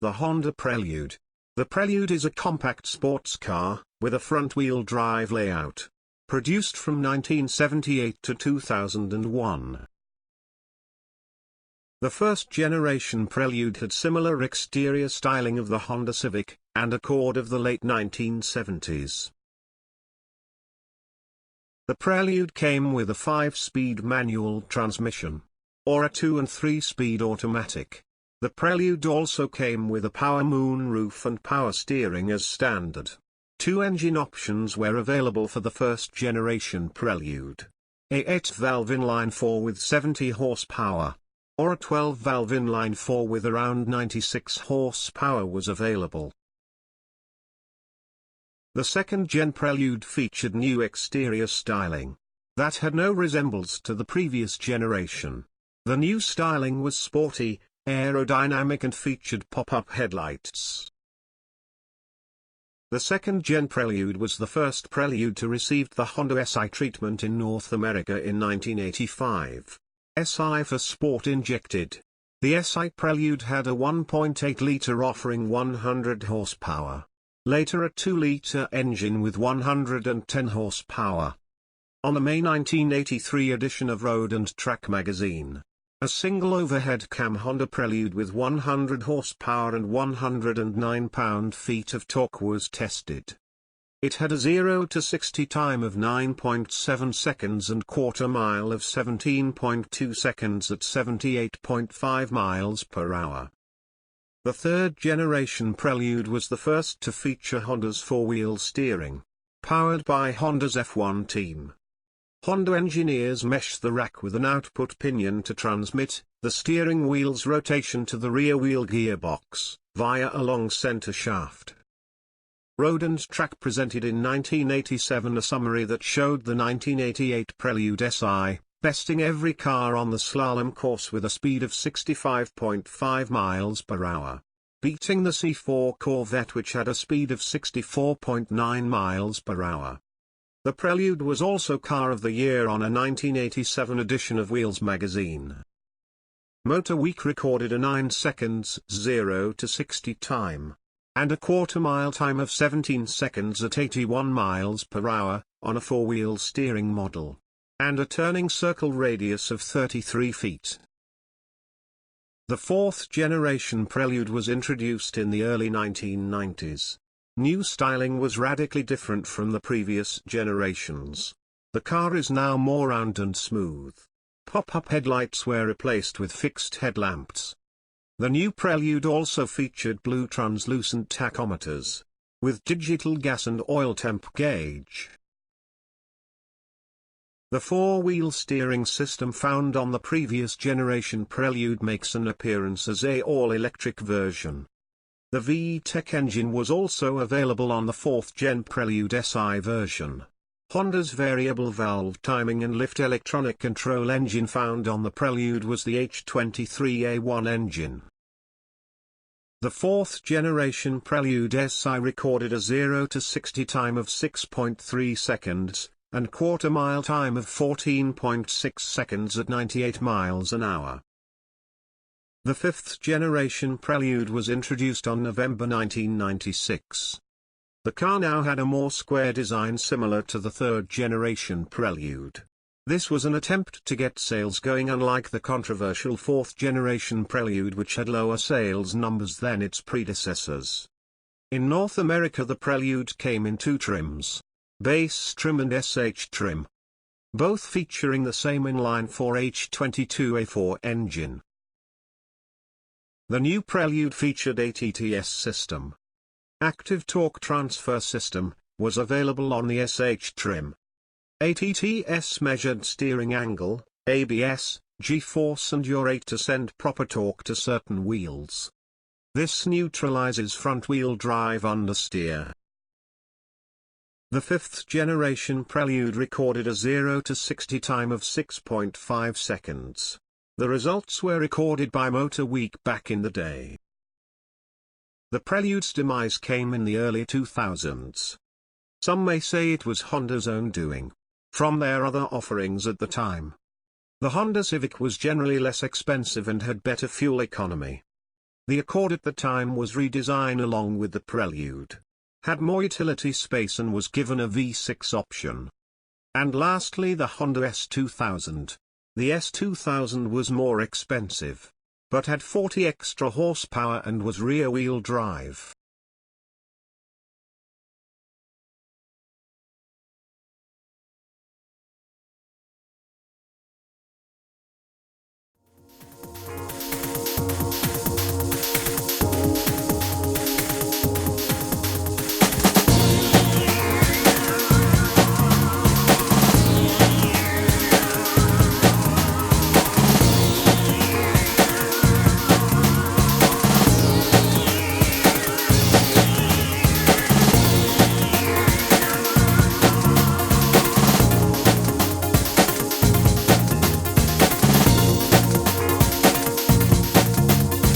The Honda Prelude. The Prelude is a compact sports car, with a front-wheel drive layout. Produced from 1978 to 2001. The first-generation Prelude had similar exterior styling of the Honda Civic and Accord of the late 1970s. The Prelude came with a 5-speed manual transmission, or a 2- and 3-speed automatic. The Prelude also came with a power moonroof and power steering as standard. 2 engine options were available for the first-generation Prelude. A 8-valve inline-4 with 70 horsepower, or a 12-valve inline-4 with around 96 horsepower was available. The second-gen Prelude featured new exterior styling that had no resemblance to the previous generation. The new styling was sporty, aerodynamic and featured pop-up headlights. The second-gen Prelude was the first Prelude to receive the Honda SI treatment in North America in 1985. SI for sport injected. The SI Prelude had a 1.8-liter offering 100 horsepower. Later a 2-liter engine with 110 horsepower. On the May 1983 edition of Road and Track magazine, a single overhead cam Honda Prelude with 100 horsepower and 109 pound-feet of torque was tested. It had a 0 to 60 time of 9.7 seconds and quarter mile of 17.2 seconds at 78.5 miles per hour. The third-generation Prelude was the first to feature Honda's 4-wheel steering, powered by Honda's F1 team. Honda engineers meshed the rack with an output pinion to transmit the steering wheel's rotation to the rear wheel gearbox, via a long center shaft. Road and Track presented in 1987 a summary that showed the 1988 Prelude SI, besting every car on the slalom course with a speed of 65.5 miles per hour, beating the C4 Corvette which had a speed of 64.9 miles per hour. The Prelude was also Car of the Year on a 1987 edition of Wheels magazine. Motor Week recorded a 9 seconds 0 to 60 time, and a quarter-mile time of 17 seconds at 81 miles per hour, on a 4-wheel steering model, and a turning circle radius of 33 feet. The fourth-generation Prelude was introduced in the early 1990s. New styling was radically different from the previous generations. The car is now more round and smooth. Pop-up headlights were replaced with fixed headlamps. The new Prelude also featured blue translucent tachometers, with digital gas and oil temp gauge. The 4-wheel steering system found on the previous generation Prelude makes an appearance as a all-electric version. The VTEC engine was also available on the 4th-gen Prelude SI version. Honda's variable valve timing and lift electronic control engine found on the Prelude was the H23A1 engine. The 4th-generation Prelude SI recorded a 0 to 60 time of 6.3 seconds, and quarter-mile time of 14.6 seconds at 98 miles an hour. The 5th-generation Prelude was introduced on November 1996. The car now had a more square design similar to the 3rd-generation Prelude. This was an attempt to get sales going, unlike the controversial 4th-generation Prelude which had lower sales numbers than its predecessors. In North America the Prelude came in 2 trims, base trim and SH trim, both featuring the same inline-4 H22A4 engine. The new Prelude featured ATTS system. Active Torque Transfer System was available on the SH trim. ATTS measured steering angle, ABS, G-force and yaw rate to send proper torque to certain wheels. This neutralizes front-wheel drive understeer. The 5th-generation Prelude recorded a 0 to 60 time of 6.5 seconds. The results were recorded by Motor Week back in the day. The Prelude's demise came in the early 2000s. Some may say it was Honda's own doing, from their other offerings at the time. The Honda Civic was generally less expensive and had better fuel economy. The Accord at the time was redesigned along with the Prelude. Had more utility space and was given a V6 option. And lastly the Honda S2000. The S2000 was more expensive, but had 40 extra horsepower and was rear-wheel drive.